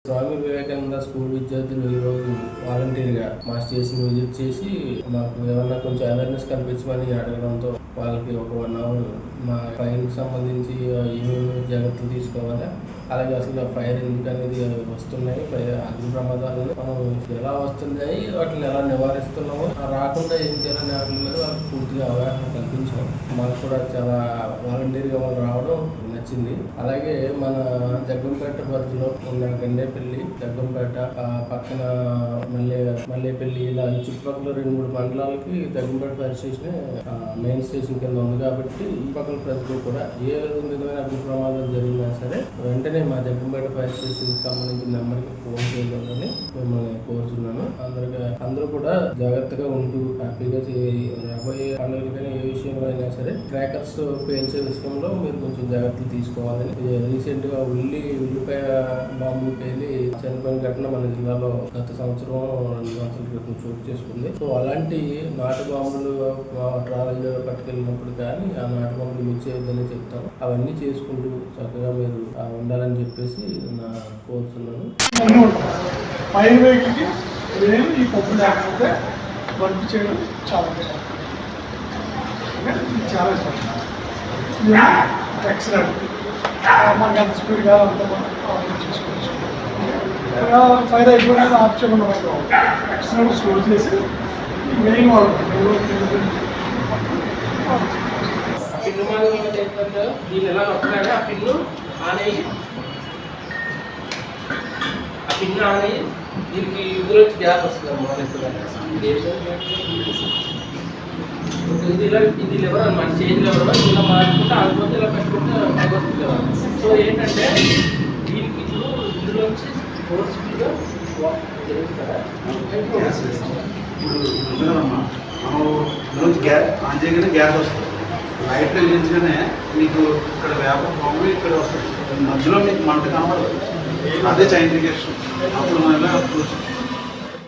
Swami Vivekananda school విద్యార్థులు ఈరోజు వాలంటీర్గా మా స్టేషన్ విజిట్ చేసి మాకు ఏమన్నా కొంచెం అవేర్నెస్ కల్పించమని అడగడంతో వాళ్ళకి ఒక 1 అవర్ మా ఫైర్కి సంబంధించి ఏమేమి జాగ్రత్తలు తీసుకోవాలా, అలాగే అసలు ఫైర్ ఎందుకు అనేది వస్తున్నాయి, అగ్ని ప్రమాదాలను మనం ఎలా వస్తున్నాయి, వాటిని ఎలా నివారిస్తున్నామో రాకుండా ఏం చేయాలనే వాటి మీద వాళ్ళకి పూర్తిగా అవగాహన కల్పించాం. మాకు కూడా చాలా వాలంటీర్గా వాళ్ళు రావడం నచ్చింది. అలాగే మన జగ్గంపేట పరిధిలో ఉన్న గండేపల్లి, జగ్గంపేట పక్కన మల్లేపల్లి ఇలా ఈ చుట్టుపక్కల 2-3 మండలాలకి Jaggampeta fire station main station కింద ఉంది. కాబట్టి ఈ పక్కన ప్రజలు కూడా ఏ విధమైన అగ్ని ప్రమాదం జరిగినా సరే వెంటనే మా జగ్గంపేట ఫైర్ స్టేషన్ సంబంధించిన నెంబర్కి ఫోన్ చేయాలని మిమ్మల్ని కోరుతున్నాను. అందరూ కూడా జాగ్రత్తగా ఉంటూ హ్యాపీగా రాబోయే పండుగలు కానీ ఏ విషయంలో అయినా సరే క్రాకర్స్ పేల్చే విషయంలో మీరు కొంచెం జాగ్రత్తలు తీసుకోవాలని. రీసెంట్ గా ఉల్లిపాయ బాంబులు పేలి చనిపోయిన ఘటన మన జిల్లాలో గత సంవత్సరం 2 సంవత్సరాల క్రితం చోటు చేసుకుంది. సో అలాంటి నాటు బాంబులు ట్రావెల్ పట్టుకెళ్ళినప్పుడు కానీ ఆ నాటు బాంబులు యూజ్ చేయొద్దని చెప్తాం. అవన్నీ చేసుకుంటూ చక్కగా మీరు ఉండాలని చెప్పేసి నా కోరుతున్నాను. ఈ పప్పు లేకపోతే వర్క్ చేయడం చాలా ఎక్సలెంట్. మనకి అంత స్పీడ్గా అంత చేసుకోవచ్చు. ఫైర్ అయిపోయినా ఆఫ్ చేయకుండా ఎక్సలెంట్ స్టోర్ చేసి మెయిన్ వాళ్ళు దీన్ని ఎలా నొక్కలాగా ఆ పిన్ను ఆన్ అయ్యి దీనికి ఇందులో గ్యాప్ వస్తుంది అన్నమాట. ఇది లెవర్ అనమాట, చేంజ్ లెవర్. ఇలా మార్చుకుంటే ఆగిపోతే ఇలా పెట్టుకుంటే వస్తుంది కదా. సో ఏంటంటే దీనికి ఇందులోంచి ఫోర్స్ఫుల్గా మనం గ్యాస్ ఆన్ చేయగానే గ్యాస్ వస్తుంది. లైట్ వెలిగించగానే మీకు ఇక్కడ వేప బాంబు ఇక్కడ వస్తుంది, మధ్యలో మీకు మంట కనబడదు. అదే చైన్ రియాక్షన్. అప్పుడు మనం ఇలా